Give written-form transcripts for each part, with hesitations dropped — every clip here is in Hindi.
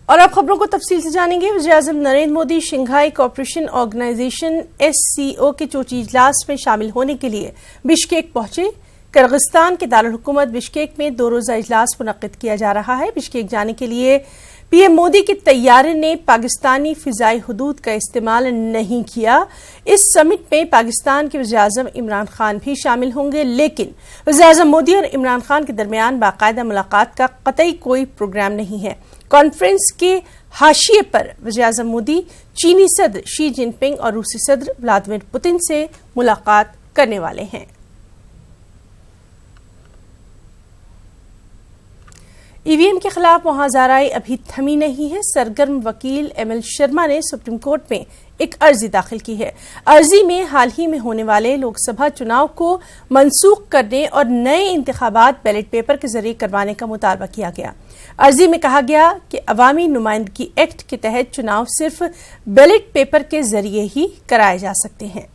और अब खबरों को तफसील से जानेंगे। वज़ीर-ए-आज़म Narendra Modi Shanghai cooperation organisation SCO के चोटी इजलास में शामिल होने के लिए बिश्केक पहुंचे। किर्गिस्तान के दारुल हुकूमत बिश्केक में 2 रोज़ा इजलास मुनक्किद किया जा रहा है। बिश्केक जाने के लिए PM मोदी के तैयारे ने पाकिस्तानी फिजाई हुदूद का इस्तेमाल नहीं किया। इस समिट में पाकिस्तान के वज़ीर-ए-आज़म इमरान खान भी शामिल होंगे, लेकिन वज़ीर-ए-आज़म मोदी और इमरान खान के दरमियान बाकायदा मुलाकात का कतई कोई प्रोग्राम नहीं है। कॉन्फ्रेंस के हाशिए पर वज़ीर-ए-आज़म मोदी चीनी सदर शी जिनपिंग और रूसी सदर व्लादिमीर पुतिन से मुलाकात करने वाले हैं। EVM के खिलाफ मुहाज़राएं अभी थमी नहीं है। सरगर्म वकील ML शर्मा ने सुप्रीम कोर्ट में एक अर्जी दाखिल की है। अर्जी में हाल ही में होने वाले लोकसभा चुनाव को मनसूख करने और नए इंतखाबात बैलेट पेपर के जरिए करवाने का मुतालबा किया गया। अर्जी में कहा गया कि अवामी नुमाइंदगी एक्ट के तहत चुनाव सिर्फ बैलेट पेपर के जरिए ही कराए जा सकते हैं।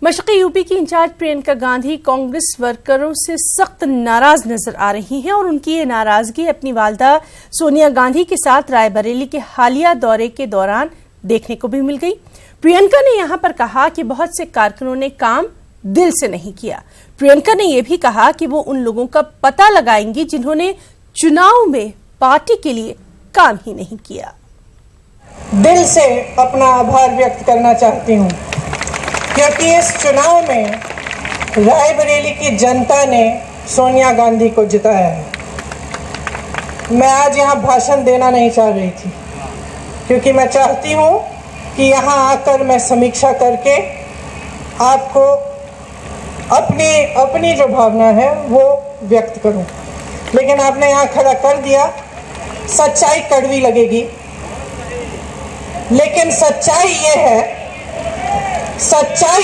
मशरक़ी यूपी की इंचार्ज प्रियंका गांधी कांग्रेस वर्करों से सख्त नाराज नजर आ रही हैं और उनकी ये नाराजगी अपनी वालदा सोनिया गांधी के साथ रायबरेली के हालिया दौरे के दौरान देखने को भी मिल गई। प्रियंका ने यहां पर कहा कि बहुत से कारकुनों ने काम दिल से नहीं किया। प्रियंका ने यह भी कहा कि वो उन लोगों का पता लगाएंगी जिन्होंने चुनाव में पार्टी के लिए काम ही नहीं किया। दिल से अपना आभार व्यक्त करना चाहती हूं क्योंकि इस चुनाव में रायबरेली की जनता ने सोनिया गांधी को जिताया है। मैं आज यहाँ भाषण देना नहीं चाह रही थी क्योंकि मैं चाहती हूँ कि यहाँ आकर मैं समीक्षा करके आपको अपनी जो भावना है वो व्यक्त करूँ, लेकिन आपने यहाँ खड़ा कर दिया। सच्चाई कड़वी लगेगी, लेकिन सच्चाई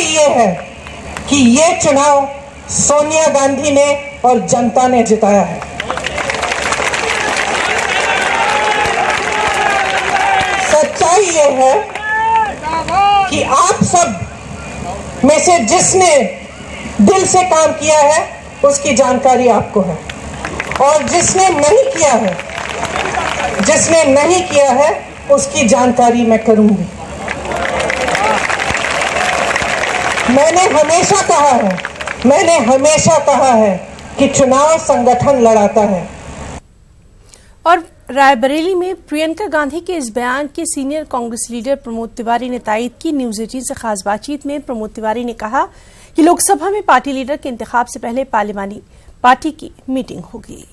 ये है कि ये चुनाव सोनिया गांधी ने और जनता ने जिताया है। सच्चाई ये है कि आप सब में से जिसने दिल से काम किया है उसकी जानकारी आपको है, और जिसने नहीं किया है उसकी जानकारी मैं करूंगी। मैंने हमेशा कहा है कि चुनाव संगठन लड़ाता है। और रायबरेली में प्रियंका गांधी के इस बयान की सीनियर कांग्रेस लीडर प्रमोद तिवारी ने तायीद की। न्यूज़ 18 से खास बातचीत में प्रमोद तिवारी ने कहा कि लोकसभा में पार्टी लीडर के इंतखाब से पहले पार्लिमानी पार्टी की मीटिंग होगी।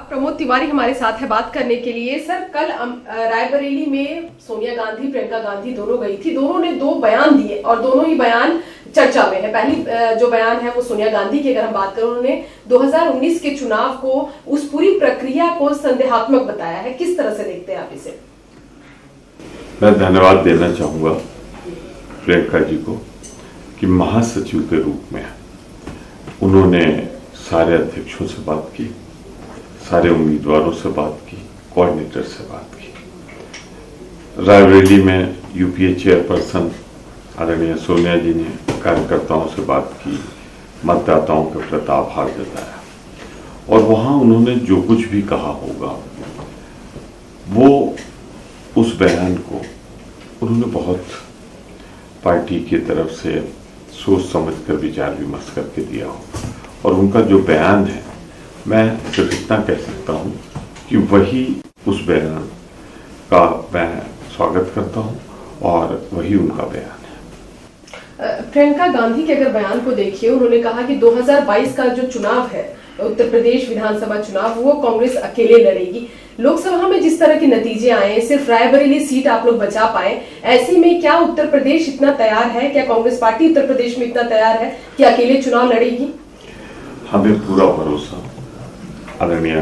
प्रमोद तिवारी हमारे साथ है बात करने के लिए। सर, कल रायबरेली में सोनिया गांधी प्रियंका गांधी दोनों गई थी। दोनों ने 2 बयान दिए और दोनों ही बयान चर्चा में है। पहली जो बयान है वो सोनिया गांधी की अगर हम बात करें, उन्होंने 2019 के चुनाव को, उस पूरी प्रक्रिया को संदेहात्मक बताया है। किस तरह से देखते हैं आप इसे? मैं धन्यवाद देना चाहूंगा प्रियंका जी को कि महासचिव के रूप में उन्होंने सारे अध्यक्षों से बात की, सारे उम्मीदवारों से बात की, कोऑर्डिनेटर से बात की। रायबरेली में UPA चेयरपर्सन आदरणीय सोनिया जी ने कार्यकर्ताओं से बात की, मतदाताओं के प्रति आभार जताया, और वहां उन्होंने जो कुछ भी कहा होगा वो उस बयान को उन्होंने बहुत पार्टी की तरफ से सोच समझ कर विचार विमर्श करके दिया हो। और उनका जो बयान है, मैं सिर्फ इतना कह सकता हूं कि वही उस बयान का मैं स्वागत करता हूं और वही उनका बयान है। प्रियंका गांधी के अगर बयान को देखिए, उन्होंने कहा कि 2022 का जो चुनाव है, उत्तर प्रदेश विधानसभा चुनाव, वो कांग्रेस अकेले लड़ेगी। लोकसभा में जिस तरह के नतीजे आए, सिर्फ रायबरेली सीट आप लोग बचा पाए, ऐसे में क्या उत्तर प्रदेश इतना तैयार है, क्या कांग्रेस पार्टी उत्तर प्रदेश में इतना तैयार है कि अकेले चुनाव लड़ेगी? हमें पूरा भरोसा आदरणीय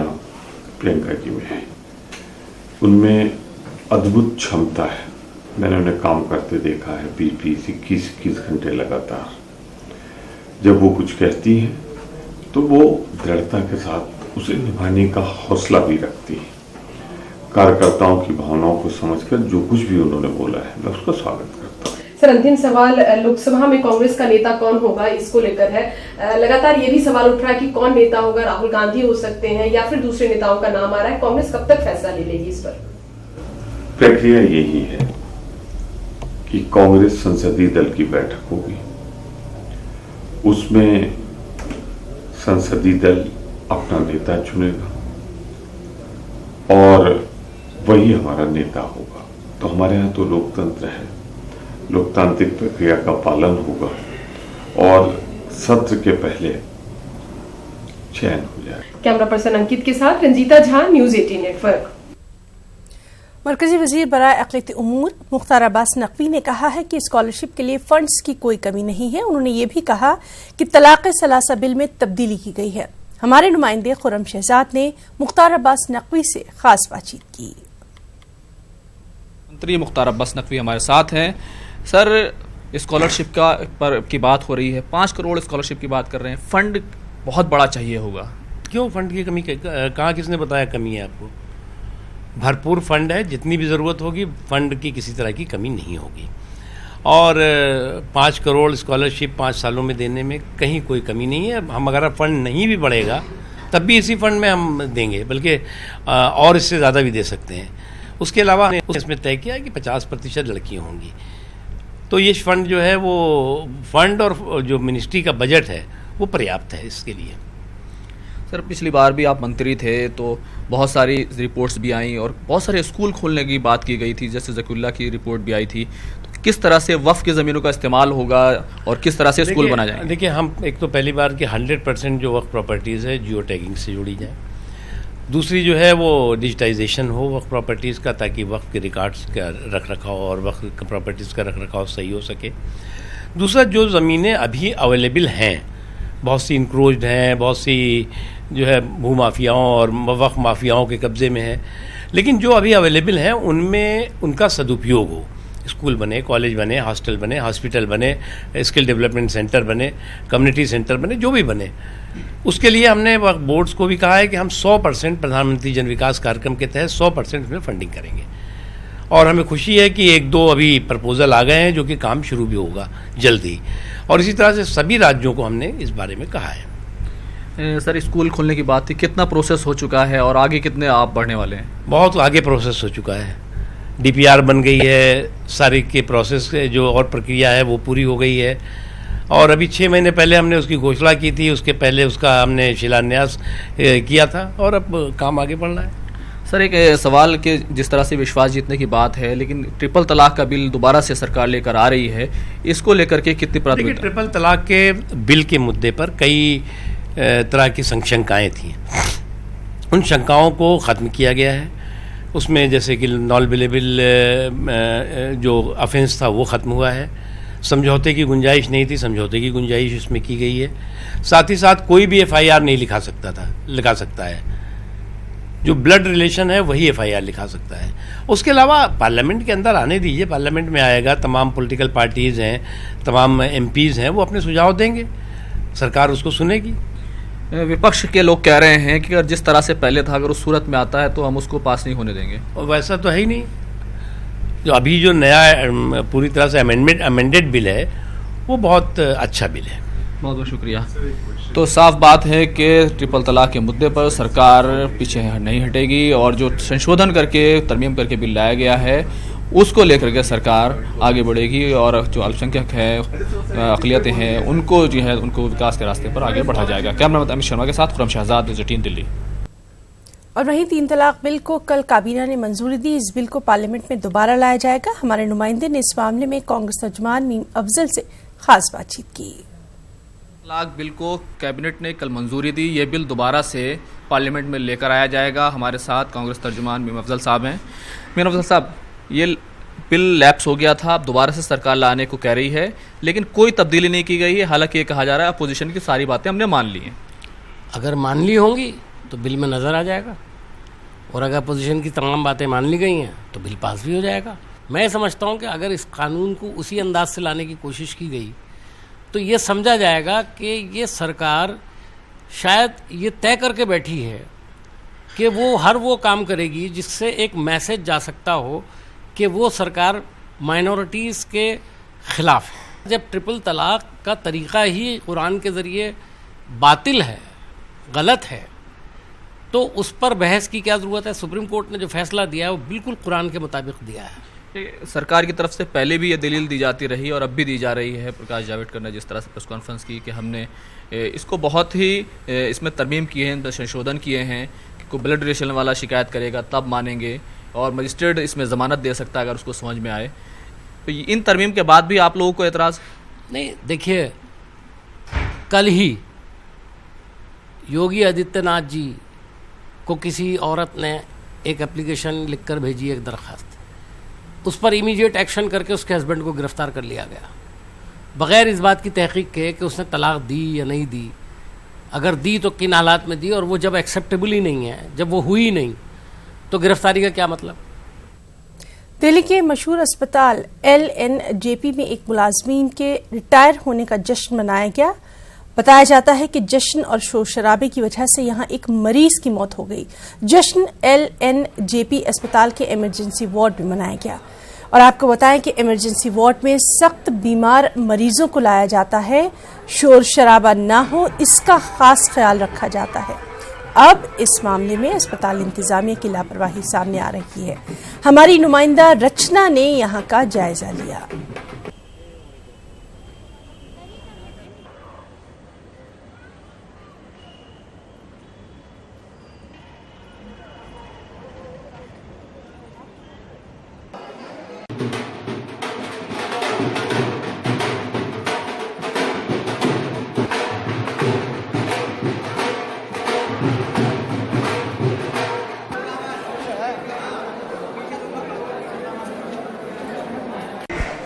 प्रियंका जी में है। उनमें अद्भुत क्षमता है। मैंने उन्हें काम करते देखा है 20-20, 21-21 घंटे लगातार। जब वो कुछ कहती हैं तो वो दृढ़ता के साथ उसे निभाने का हौसला भी रखती है। कार्यकर्ताओं की भावनाओं को समझकर जो कुछ भी उन्होंने बोला है, मैं उसका स्वागत करता हूँ। सर अंतिम सवाल, लोकसभा में कांग्रेस का नेता कौन होगा इसको लेकर है। लगातार ये भी सवाल उठ रहा है कि कौन नेता होगा, राहुल गांधी हो सकते हैं या फिर दूसरे नेताओं का नाम आ रहा है। कांग्रेस कब तक फैसला ले लेगी इस पर? प्रक्रिया यही है कि कांग्रेस संसदीय दल की बैठक होगी, उसमें संसदीय दल अपना नेता चुनेगा और वही हमारा नेता होगा। तो हमारे यहाँ तो लोकतंत्र है, लोकतांत्रिक प्रक्रिया का पालन होगा और सत्र के पहले चयन हो जाएगा। कैमरा पर्सन अंकित के साथ रंजीता झा, न्यूज 18 नेटवर्क। मरकजी वजीर बराए अक़लियती उमूर मुख्तार अब्बास नकवी ने कहा है कि स्कॉलरशिप के लिए फंड्स की कोई कमी नहीं है। उन्होंने ये भी कहा कि तलाक़ सलासा बिल में तब्दीली की गई है। हमारे नुमाइंदे खुर्रम शहजाद ने मुख्तार अब्बास नकवी से खास बातचीत की। मंत्री मुख्तार अब्बास नकवी हमारे साथ हैं। सर, स्कॉलरशिप की बात हो रही है, 5 करोड़ स्कॉलरशिप की बात कर रहे हैं, फंड बहुत बड़ा चाहिए होगा। क्यों फंड की कमी? कहाँ किसने बताया कमी है? आपको भरपूर फंड है, जितनी भी ज़रूरत होगी फंड की किसी तरह की कमी नहीं होगी। और 5 करोड़ स्कॉलरशिप 5 सालों में देने में कहीं कोई कमी नहीं है। हम अगर फंड नहीं भी बढ़ेगा तब भी इसी फंड में हम देंगे, बल्कि और इससे ज़्यादा भी दे सकते हैं। उसके अलावा इसमें तय किया है कि 50% लड़कियाँ होंगी। तो ये फंड जो है वो फंड और जो मिनिस्ट्री का बजट है वो पर्याप्त है इसके लिए। सर, पिछली बार भी आप मंत्री थे तो बहुत सारी रिपोर्ट्स भी आई और बहुत सारे स्कूल खोलने की बात की गई थी, जैसे ज़कीरुल्लाह की रिपोर्ट भी आई थी। तो किस तरह से वक्फ की ज़मीनों का इस्तेमाल होगा और किस तरह से स्कूल बनाए जाएंगे? देखिए, हम एक तो पहली बार कि 100% जो वक्फ प्रॉपर्टीज़ है जियो टैगिंग से जुड़ी जाए। दूसरी जो है वो डिजिटाइजेशन हो वक्फ प्रॉपर्टीज़ का, ताकि वक्फ के रिकॉर्ड्स का रख रखाव और वक्फ प्रॉपर्टीज़ का रख रखाव सही हो सके। दूसरा, जो ज़मीनें अभी अवेलेबल हैं, बहुत सी इंक्रोच्ड हैं, बहुत सी जो है भूमाफियाओं और वक्फ माफियाओं के कब्ज़े में है, लेकिन जो अभी अवेलेबल हैं उनमें उनका सदुपयोग हो। स्कूल बने, कॉलेज बने, हॉस्टल बने, हॉस्पिटल बने, स्किल डेवलपमेंट सेंटर बने, कम्युनिटी सेंटर बने, जो भी बने, उसके लिए हमने वक्फ बोर्ड्स को भी कहा है कि हम 100% प्रधानमंत्री जन विकास कार्यक्रम के तहत 100% इसमें फंडिंग करेंगे। और हमें खुशी है कि 1-2 अभी प्रपोजल आ गए हैं जो कि काम शुरू भी होगा जल्द ही। और इसी तरह से सभी राज्यों को हमने इस बारे में कहा है। सर, स्कूल खोलने की बात थी, कितना प्रोसेस हो चुका है और आगे कितने आप बढ़ने वाले हैं? बहुत आगे प्रोसेस हो चुका है। DPR बन गई है, सारी के प्रोसेस जो और प्रक्रिया है वो पूरी हो गई है। और अभी 6 महीने पहले हमने उसकी घोषणा की थी, उसके पहले उसका हमने शिलान्यास किया था और अब काम आगे बढ़ रहा है। सर, एक सवाल के जिस तरह से विश्वास जीतने की बात है, लेकिन ट्रिपल तलाक का बिल दोबारा से सरकार लेकर आ रही है, इसको लेकर के कितनी प्राथमिकता? ट्रिपल तलाक के बिल के मुद्दे पर कई तरह की शंकाएँ थी। उन शंकाओं को ख़त्म किया गया है। उसमें जैसे कि नॉन बिलेबल जो ऑफेंस था वो ख़त्म हुआ है। समझौते की गुंजाइश नहीं थी, समझौते की गुंजाइश उसमें की गई है। साथ ही साथ कोई भी FIR नहीं लिखा सकता है। जो ब्लड रिलेशन है वही FIR लिखा सकता है। उसके अलावा पार्लियामेंट के अंदर आने दीजिए, पार्लियामेंट में आएगा, तमाम पॉलिटिकल पार्टीज़ हैं, तमाम MPs हैं, वो अपने सुझाव देंगे, सरकार उसको सुनेगी। विपक्ष के लोग कह रहे हैं कि अगर जिस तरह से पहले था, अगर उस सूरत में आता है तो हम उसको पास नहीं होने देंगे। और वैसा तो है ही नहीं। जो अभी जो नया पूरी तरह से अमेंडेड बिल है वो बहुत अच्छा बिल है। बहुत बहुत शुक्रिया। तो साफ बात है कि ट्रिपल तलाक के मुद्दे पर सरकार पीछे नहीं हटेगी और जो संशोधन करके तरमीम करके बिल लाया गया है उसको लेकर के सरकार आगे बढ़ेगी और जो अल्पसंख्यक है, अक़लियतें हैं, उनको जो है उनको विकास के रास्ते पर आगे बढ़ा जाएगा। कैमरामैन अमित शर्मा के साथ खुर्रम शहजाद, न्यूज़ 18 दिल्ली। और वहीं 3 तलाक बिल को कल काबीना ने मंजूरी दी। इस बिल को पार्लियामेंट में दोबारा लाया जाएगा। हमारे नुमाइंदे ने इस मामले में कांग्रेस तर्जुमान मीम अफजल से खास बातचीत की। तलाक बिल को कैबिनेट ने कल मंजूरी दी। ये बिल दोबारा से पार्लियामेंट में लेकर आया जाएगा। हमारे साथ कांग्रेस तर्जुमान मीम अफजल साहब हैं। मीम अफजल साहब, ये बिल लैप्स हो गया था, अब दोबारा से सरकार लाने को कह रही है, लेकिन कोई तब्दीली नहीं की गई है। हालांकि ये कहा जा रहा है अपोजिशन की सारी बातें हमने मान ली हैं। अगर मान ली होंगी तो बिल में नज़र आ जाएगा, और अगर अपोजिशन की तमाम बातें मान ली गई हैं तो बिल पास भी हो जाएगा। मैं समझता हूँ कि अगर इस कानून को उसी अंदाज से लाने की कोशिश की गई तो ये समझा जाएगा कि ये सरकार शायद ये तय करके बैठी है कि वो हर वो काम करेगी जिससे एक मैसेज जा सकता हो कि वो सरकार माइनॉरिटीज़ के खिलाफ है। जब ट्रिपल तलाक का तरीक़ा ही कुरान के ज़रिए बातिल है, गलत है, तो उस पर बहस की क्या ज़रूरत है। सुप्रीम कोर्ट ने जो फैसला दिया है वो बिल्कुल कुरान के मुताबिक दिया है। सरकार की तरफ से पहले भी ये दलील दी जाती रही और अब भी दी जा रही है। प्रकाश जावड़ेकर ने जिस तरह से प्रेस कॉन्फ्रेंस की कि हमने इसको बहुत ही इसमें तरमीम किए हैं, संशोधन किए हैं कि कोई ब्लड रिलेशन वाला शिकायत करेगा तब मानेंगे और मजिस्ट्रेट इसमें ज़मानत दे सकता है अगर उसको समझ में आए। तो इन तरमीम के बाद भी आप लोगों को एतराज़? नहीं, देखिए, कल ही योगी आदित्यनाथ जी को किसी औरत ने एक एप्लीकेशन लिखकर भेजी, एक दरख्वास्त, उस पर इमीडिएट एक्शन करके उसके हस्बैंड को गिरफ्तार कर लिया गया बग़ैर इस बात की तहकीक के कि उसने तलाक दी या नहीं दी, अगर दी तो किन हालात में दी, और वो जब एक्सेप्टेबल ही नहीं है, जब वो हुई नहीं, तो गिरफ्तारी का क्या मतलब। दिल्ली के मशहूर अस्पताल LNJP में एक मुलाजमीन के रिटायर होने का जश्न मनाया गया। बताया जाता है कि जश्न और शोर शराबे की वजह से यहां एक मरीज की मौत हो गई। जश्न LNJP अस्पताल के इमरजेंसी वार्ड में मनाया गया और आपको बताएं कि इमरजेंसी वार्ड में सख्त बीमार मरीजों को लाया जाता है। शोर शराबा ना हो इसका खास ख्याल रखा जाता है। अब इस मामले में अस्पताल इंतजामिया की लापरवाही सामने आ रही है। हमारी नुमाइंदा रचना ने यहां का जायजा लिया।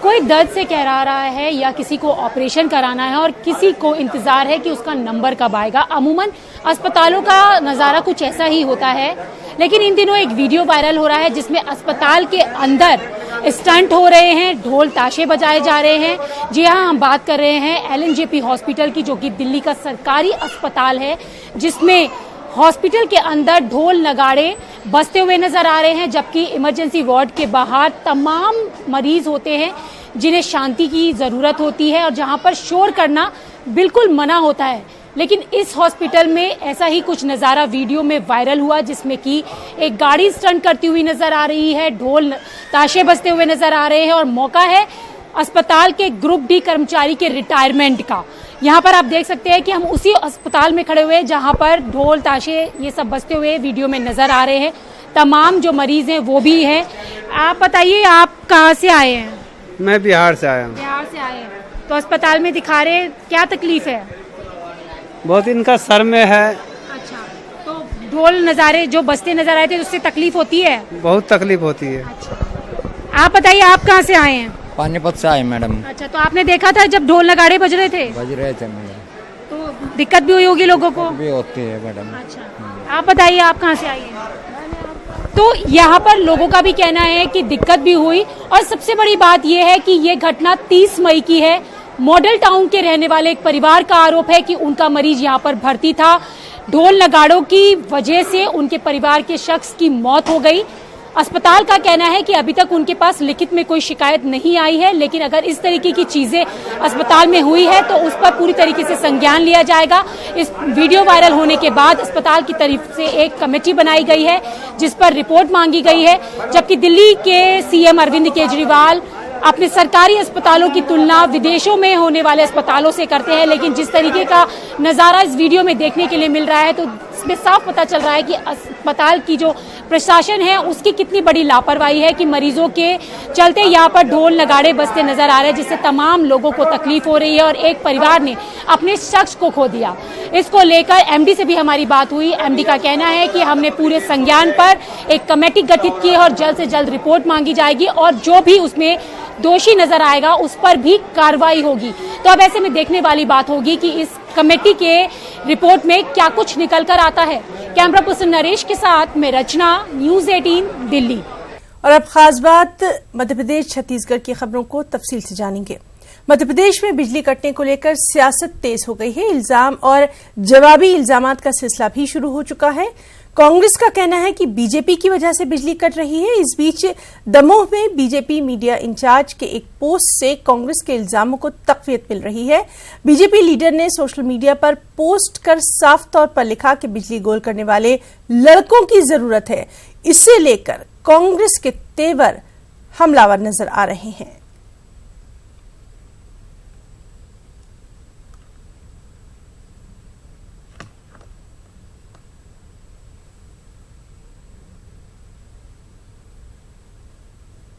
कोई दर्द से कह रहा है या किसी को ऑपरेशन कराना है और किसी को इंतजार है कि उसका नंबर कब आएगा। अमूमन अस्पतालों का नज़ारा कुछ ऐसा ही होता है, लेकिन इन दिनों एक वीडियो वायरल हो रहा है जिसमें अस्पताल के अंदर स्टंट हो रहे हैं, ढोल ताशे बजाए जा रहे हैं। जी हाँ, हम बात कर रहे हैं LNJP हॉस्पिटल की, जो कि दिल्ली का सरकारी अस्पताल है, जिसमें हॉस्पिटल के अंदर ढोल नगाड़े बजते हुए नजर आ रहे हैं, जबकि इमरजेंसी वार्ड के बाहर तमाम मरीज होते हैं जिन्हें शांति की ज़रूरत होती है और जहां पर शोर करना बिल्कुल मना होता है। लेकिन इस हॉस्पिटल में ऐसा ही कुछ नज़ारा वीडियो में वायरल हुआ, जिसमें कि एक गाड़ी स्टंट करती हुई नजर आ रही है, ढोल ताशे बजते हुए नजर आ रहे हैं और मौका है अस्पताल के ग्रुप D कर्मचारी के रिटायरमेंट का। यहाँ पर आप देख सकते हैं कि हम उसी अस्पताल में खड़े हुए हैं जहाँ पर ढोल ताशे ये सब बजते हुए वीडियो में नजर आ रहे हैं। तमाम जो मरीज हैं वो भी हैं। आप बताइए, आप कहाँ से आए हैं? मैं बिहार से आया हूँ। बिहार से आए हैं, तो अस्पताल में दिखा रहे हैं, क्या तकलीफ है? बहुत इनका सर में है। अच्छा, तो ढोल नज़ारे जो बजते नजर आए थे उससे तकलीफ होती है? बहुत तकलीफ होती है। अच्छा, आप बताइए, आप कहाँ से आए हैं? पानीपत से आए मैडम। अच्छा, तो आपने देखा था जब ढोल नगाड़े बज रहे थे? बज रहे थे मैडम। तो दिक्कत भी हुई होगी लोगों को? भी होती है मैडम। अच्छा, आप बताइए, आप कहाँ से आई हैं? तो यहाँ पर लोगों का भी कहना है कि दिक्कत भी हुई और सबसे बड़ी बात यह है कि ये घटना 30 मई की है। मॉडल टाउन के रहने वाले एक परिवार का आरोप है कि उनका मरीज यहाँ पर भर्ती था, ढोल नगाड़ों की वजह से उनके परिवार के शख्स की मौत हो गई। अस्पताल का कहना है कि अभी तक उनके पास लिखित में कोई शिकायत नहीं आई है, लेकिन अगर इस तरीके की चीजें अस्पताल में हुई है तो उस पर पूरी तरीके से संज्ञान लिया जाएगा। इस वीडियो वायरल होने के बाद अस्पताल की तरफ से एक कमेटी बनाई गई है जिस पर रिपोर्ट मांगी गई है, जबकि दिल्ली के CM अरविंद केजरीवाल अपने सरकारी अस्पतालों की तुलना विदेशों में होने वाले अस्पतालों से करते हैं। लेकिन जिस तरीके का नज़ारा इस वीडियो में देखने के लिए मिल रहा है तो इसमें साफ पता चल रहा है कि अस्पताल की जो प्रशासन है उसकी कितनी बड़ी लापरवाही है कि मरीजों के चलते यहाँ पर ढोल नगाड़े बजते नजर आ रहे हैं, जिससे तमाम लोगों को तकलीफ हो रही है और एक परिवार ने अपने शख्स को खो दिया। इसको लेकर MD से भी हमारी बात हुई। MD का कहना है कि हमने पूरे संज्ञान पर एक कमेटी गठित की है और जल्द से जल्द रिपोर्ट मांगी जाएगी और जो भी उसमें दोषी नजर आएगा उस पर भी कार्रवाई होगी। तो अब ऐसे में देखने वाली बात होगी कि इस कमेटी के रिपोर्ट में क्या कुछ निकल कर आता है। कैमरा पर्सन नरेश के साथ मैं रचना, न्यूज़ 18 दिल्ली। और अब खास बात मध्य प्रदेश छत्तीसगढ़ की खबरों को तफसील से जानेंगे। मध्य प्रदेश में बिजली कटने को लेकर सियासत तेज हो गई है। इल्जाम और जवाबी इल्जामात का सिलसिला भी शुरू हो चुका है। कांग्रेस का कहना है कि बीजेपी की वजह से बिजली कट रही है। इस बीच दमोह में बीजेपी मीडिया इंचार्ज के एक पोस्ट से कांग्रेस के इल्जामों को तक़वियत मिल रही है। बीजेपी लीडर ने सोशल मीडिया पर पोस्ट कर साफ तौर पर लिखा कि बिजली गोल करने वाले लड़कों की जरूरत है। इसे लेकर कांग्रेस के तेवर हमलावर नजर आ रहे हैं।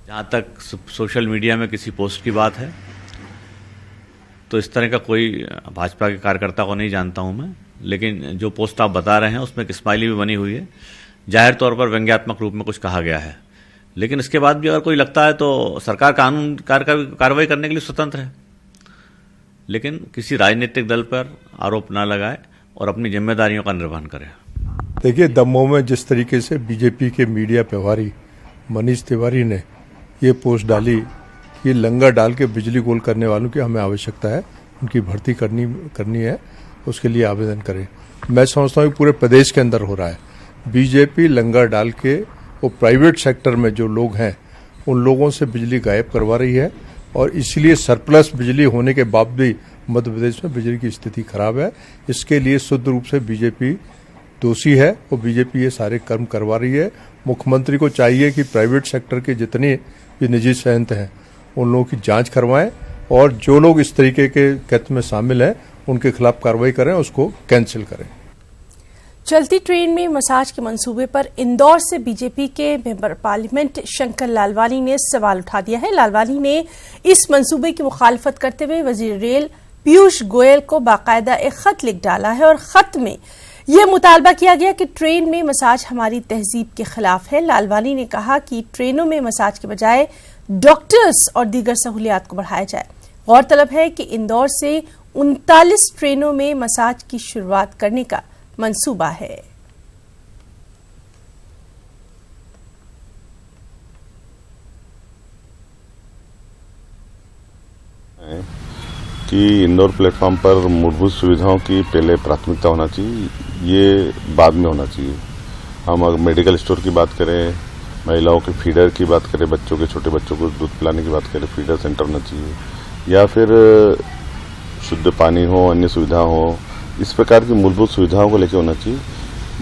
जहाँ तक सोशल मीडिया में किसी पोस्ट की बात है तो इस तरह का कोई भाजपा के कार्यकर्ता को नहीं जानता हूँ मैं, लेकिन जो पोस्ट आप बता रहे हैं उसमें एक स्माइली भी बनी हुई है। जाहिर तौर पर व्यंग्यात्मक रूप में कुछ कहा गया है, लेकिन इसके बाद भी अगर कोई लगता है तो सरकार कानून कार्रवाई करने के लिए स्वतंत्र है, लेकिन किसी राजनीतिक दल पर आरोप ना लगाए और अपनी जिम्मेदारियों का निर्वहन करे। देखिए, दमोह में जिस तरीके से बीजेपी के मीडिया प्रभारी मनीष तिवारी ने ये पोस्ट डाली कि लंगर डाल के बिजली गोल करने वालों की हमें आवश्यकता है, उनकी भर्ती करनी है, उसके लिए आवेदन करें। मैं समझता हूँ पूरे प्रदेश के अंदर हो रहा है। बीजेपी लंगर डाल के वो प्राइवेट सेक्टर में जो लोग हैं उन लोगों से बिजली गायब करवा रही है और इसलिए सरप्लस बिजली होने के बाद भी मध्य प्रदेश में बिजली की स्थिति खराब है। इसके लिए शुद्ध रूप से बीजेपी दोषी है और बीजेपी ये सारे कर्म करवा रही है। मुख्यमंत्री को चाहिए कि प्राइवेट सेक्टर के जितने भी निजी संयंत्र हैं उन लोगों की जांच करवाएं और जो लोग इस तरीके के कृत्य में शामिल हैं उनके खिलाफ कार्रवाई करें, उसको कैंसिल करें। चलती ट्रेन में मसाज के मंसूबे पर इंदौर से बीजेपी के मेंबर पार्लियामेंट शंकर लालवानी ने सवाल उठा दिया है। लालवानी ने इस मंसूबे की मुखालफत करते हुए वजीर रेल पीयूष गोयल को बाकायदा एक खत लिख डाला है और खत में यह मुतालबा किया गया कि ट्रेन में मसाज हमारी तहजीब के खिलाफ है। लालवानी ने कहा कि ट्रेनों में मसाज के बजाय डॉक्टर्स और दीगर सहूलियात को बढ़ाया जाए। गौरतलब है कि इंदौर से 39 ट्रेनों में मसाज की शुरुआत करने का मंसूबा है। कि इंदौर प्लेटफॉर्म पर मूलभूत सुविधाओं की पहले प्राथमिकता होना चाहिए, ये बाद में होना चाहिए। हम अगर मेडिकल स्टोर की बात करें, महिलाओं के फीडर की बात करें, बच्चों के छोटे बच्चों को दूध पिलाने की बात करें, फीडर सेंटर होना चाहिए, या फिर शुद्ध पानी हो, अन्य सुविधा हो, इस प्रकार की मूलभूत सुविधाओं को लेकर होना चाहिए।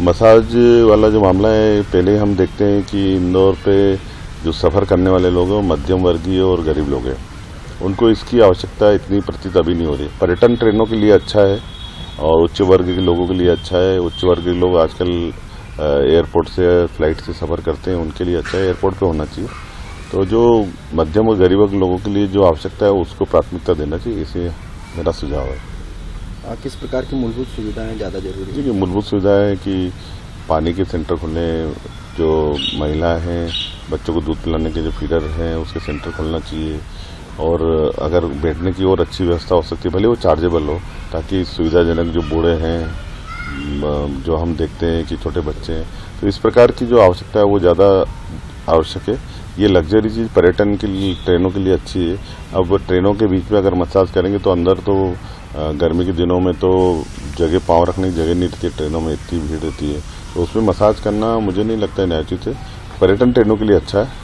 मसाज वाला जो मामला है, पहले हम देखते हैं कि इंदौर पे जो सफ़र करने वाले लोग हैं वो मध्यम वर्गीय और गरीब लोग हैं, उनको इसकी आवश्यकता इतनी प्रतीत अभी नहीं हो रही। पर्यटन ट्रेनों के लिए अच्छा है और उच्च वर्ग के लोगों के लिए अच्छा है। उच्च वर्ग के लोग आजकल एयरपोर्ट से फ्लाइट से सफ़र करते हैं, उनके लिए अच्छा है, एयरपोर्ट पे होना चाहिए। तो जो मध्यम और गरीब लोगों के लिए जो आवश्यकता है उसको प्राथमिकता देना चाहिए, इसे मेरा सुझाव है। किस प्रकार की मूलभूत सुविधाएं ज़्यादा जरूरी है? देखिए, मूलभूत सुविधाएं कि पानी के सेंटर खुलने, जो महिलाएं हैं बच्चों को दूध पिलाने के जो फीडर हैं उसके सेंटर खोलना चाहिए, और अगर बैठने की और अच्छी व्यवस्था हो सकती है, भले वो चार्जेबल हो, ताकि सुविधाजनक जो बूढ़े हैं, जो हम देखते हैं कि छोटे बच्चे हैं, तो इस प्रकार की जो आवश्यकता है वो ज़्यादा आवश्यक है। ये लग्जरी चीज़ पर्यटन के लिए ट्रेनों के लिए अच्छी है। अब ट्रेनों के बीच में अगर मसाज करेंगे तो अंदर तो गर्मी के दिनों में तो जगह पाँव रखने की जगह नहीं रहती है, ट्रेनों में इतनी भीड़ रहती है, तो उसमें मसाज करना मुझे नहीं लगता है न्यायोचित है। पर्यटन ट्रेनों के लिए अच्छा है।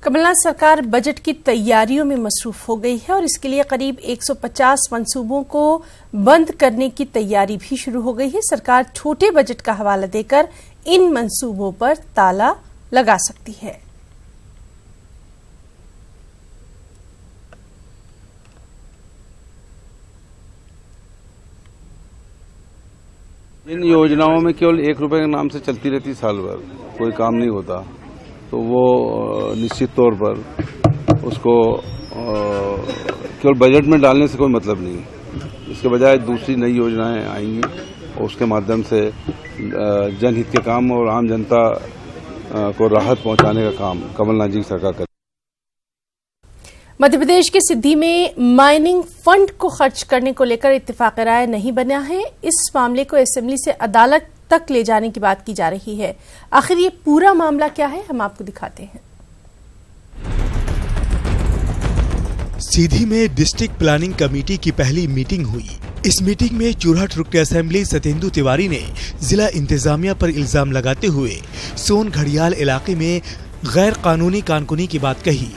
कमलनाथ सरकार बजट की तैयारियों में मसरूफ हो गई है और इसके लिए करीब 150 मंसूबों को बंद करने की तैयारी भी शुरू हो गई है। सरकार छोटे बजट का हवाला देकर इन मंसूबों पर ताला लगा सकती है। इन योजनाओं में केवल 1 रुपए के नाम से चलती रहती, साल भर कोई काम नहीं होता, तो वो निश्चित तौर पर उसको केवल बजट में डालने से कोई मतलब नहीं। इसके बजाय दूसरी नई योजनाएं आएंगी और उसके माध्यम से जनहित के काम और आम जनता को राहत पहुंचाने का काम कमलनाथ जी की सरकार करेगी। मध्य प्रदेश के सिद्धि में माइनिंग फंड को खर्च करने को लेकर इत्तेफाक राय नहीं बना है। इस मामले को असेंबली से अदालत तक ले जाने की बात की जा रही है। आखिर ये पूरा मामला क्या है, हम आपको दिखाते हैं। सीधी में डिस्ट्रिक्ट प्लानिंग कमेटी की पहली मीटिंग हुई। इस मीटिंग में चुरहट रुकन असेंबली सतेंदु तिवारी ने जिला इंतजामिया पर इल्जाम लगाते हुए सोन घड़ियाल इलाके में गैर कानूनी कानकुनी की बात कही।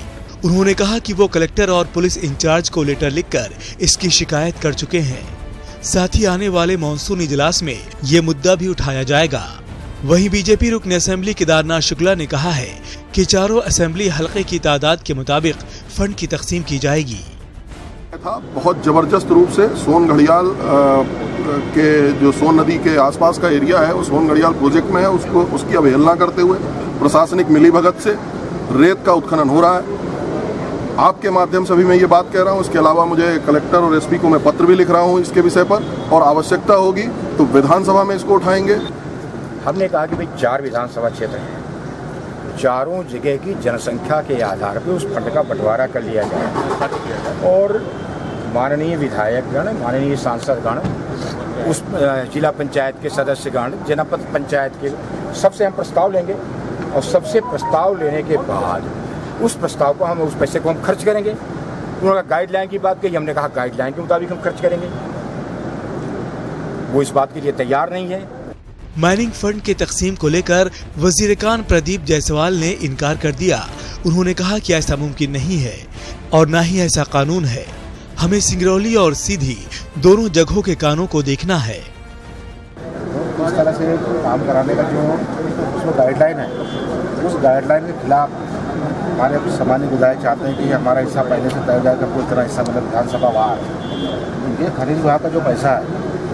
उन्होंने कहा कि वो कलेक्टर और पुलिस इंचार्ज को लेटर लिखकर इसकी शिकायत कर चुके हैं। साथ ही आने वाले मॉनसून इजलास में ये मुद्दा भी उठाया जाएगा। वहीं बीजेपी रुकन असेंबली केदारनाथ शुक्ला ने कहा है कि चारों असेंबली हलके की तादाद के मुताबिक फंड की तकसीम की जाएगी। था बहुत जबरदस्त रूप से सोन घड़ियाल के जो सोन नदी के आसपास का एरिया है वो सोन घड़ियाल प्रोजेक्ट में है, उसकी अवहेलना करते हुए प्रशासनिक मिलीभगत से रेत का उत्खनन हो रहा है। आपके माध्यम से भी मैं ये बात कह रहा हूँ। इसके अलावा मुझे कलेक्टर और एसपी को मैं पत्र भी लिख रहा हूँ इसके विषय पर, और आवश्यकता होगी तो विधानसभा में इसको उठाएंगे। हमने कहा कि भाई 4 विधानसभा क्षेत्र हैं, चारों जगह की जनसंख्या के आधार पर उस फंड का बंटवारा कर लिया जाए और माननीय विधायकगण, माननीय सांसदगण, उस जिला पंचायत के सदस्यगण, जनपद पंचायत के सबसे हम प्रस्ताव लेंगे और सबसे प्रस्ताव लेने के बाद उस प्रस्ताव को हम उस पैसे को हम खर्च करेंगे। उन्होंने गाइडलाइन की बात कही, हमने कहा गाइडलाइन के मुताबिक हम खर्च करेंगे। वो इस बात के लिए तैयार नहीं है। माइनिंग फंड के तकसीम को लेकर वजीर-ए-खान प्रदीप जायसवाल ने इनकार कर दिया। उन्होंने कहा कि ऐसा मुमकिन नहीं है और न ही ऐसा कानून है। हमें सिंगरौली और सीधी दोनों जगहों के कानून को देखना है। इस तरह से काम कराने का जो उसमें गाइडलाइन है, उस गाइडलाइन के खिलाफ हमारे सामान्य विधायक चाहते हैं कि हमारा हिस्सा पहले से तय जाए, कोई तरह हिस्सा मतलब विधानसभा वार ये खरीद विभाग का जो पैसा है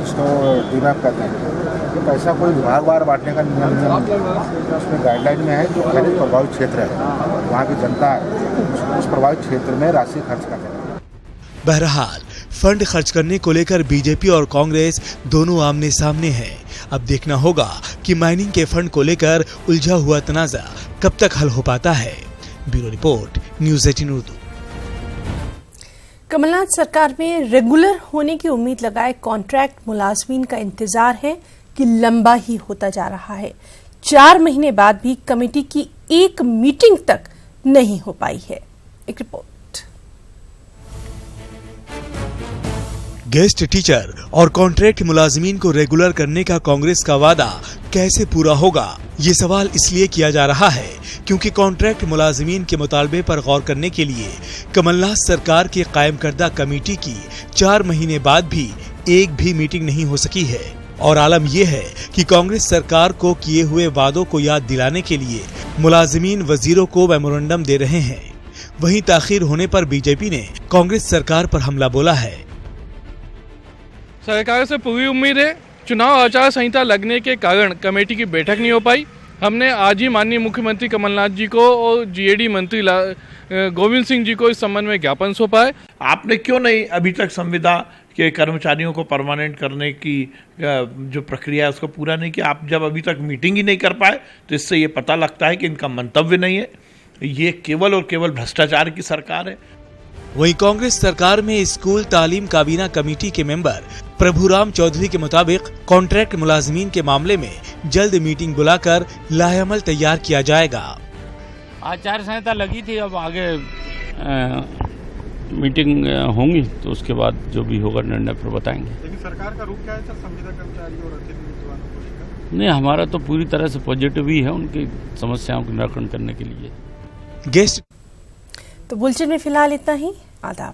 उसको डीमैप करते हैं। ये पैसा कोई विभागवार बांटने का नियम उसमें गाइडलाइन में है। जो खरीद प्रभावित क्षेत्र है वहाँ की जनता है उस प्रभावित क्षेत्र में राशि खर्च करते हैं। बहरहाल फंड खर्च करने को लेकर बीजेपी और कांग्रेस दोनों आमने सामने हैं। अब देखना होगा कि माइनिंग के फंड को लेकर उलझा हुआ तनाजा कब तक हल हो पाता है। Bureau report, news 18 Urdu. Kamal Nath सरकार में रेगुलर होने की उम्मीद लगाए कॉन्ट्रैक्ट मुलाजमीन का इंतजार है कि लंबा ही होता जा रहा है। 4 महीने बाद भी कमेटी की एक मीटिंग तक नहीं हो पाई है। एक रिपोर्ट। गेस्ट टीचर और कॉन्ट्रैक्ट मुलाजमीन को रेगुलर करने का कांग्रेस का वादा कैसे पूरा होगा, ये सवाल इसलिए किया जा रहा है क्योंकि कॉन्ट्रैक्ट मुलाजमीन के मुतालबे पर गौर करने के लिए कमलनाथ सरकार की कायम करदा कमेटी की 4 महीने बाद भी एक भी मीटिंग नहीं हो सकी है। और आलम यह है कि कांग्रेस सरकार को किए हुए वादों को याद दिलाने के लिए मुलाजमीन वजीरों को मेमोरेंडम दे रहे हैं। वहीं ताखीर होने पर बीजेपी ने कांग्रेस सरकार पर हमला बोला है। सरकार से पूरी उम्मीद है। चुनाव आचार संहिता लगने के कारण कमेटी की बैठक नहीं हो पाई। हमने आज ही माननीय मुख्यमंत्री कमलनाथ जी को और जीएडी मंत्री गोविंद सिंह जी को इस संबंध में ज्ञापन सौंपा है। आपने क्यों नहीं अभी तक संविदा के कर्मचारियों को परमानेंट करने की जो प्रक्रिया है उसको पूरा नहीं किया? आप जब अभी तक मीटिंग ही नहीं कर पाए तो इससे ये पता लगता है कि इनका मंतव्य नहीं है। ये केवल और केवल भ्रष्टाचार की सरकार है। वहीं कांग्रेस सरकार में स्कूल तालीम काबीना कमेटी के मेंबर प्रभुराम चौधरी के मुताबिक कॉन्ट्रैक्ट मुलाजमीन के मामले में जल्द मीटिंग बुलाकर लाहेअमल तैयार किया जाएगा। आचार संहिता लगी थी, अब आगे मीटिंग होंगी तो उसके बाद जो भी होगा निर्णय पर बताएंगे। लेकिन सरकार का रुख क्या है सर, संविदा कर्मचारियों और अतिरिक्त वालों को? नहीं, हमारा तो पूरी तरह से पॉजिटिव ही है उनकी समस्याओं का निराकरण करने के लिए। गेस्ट तो बुलेटिन में फिलहाल इतना ही। आदाब।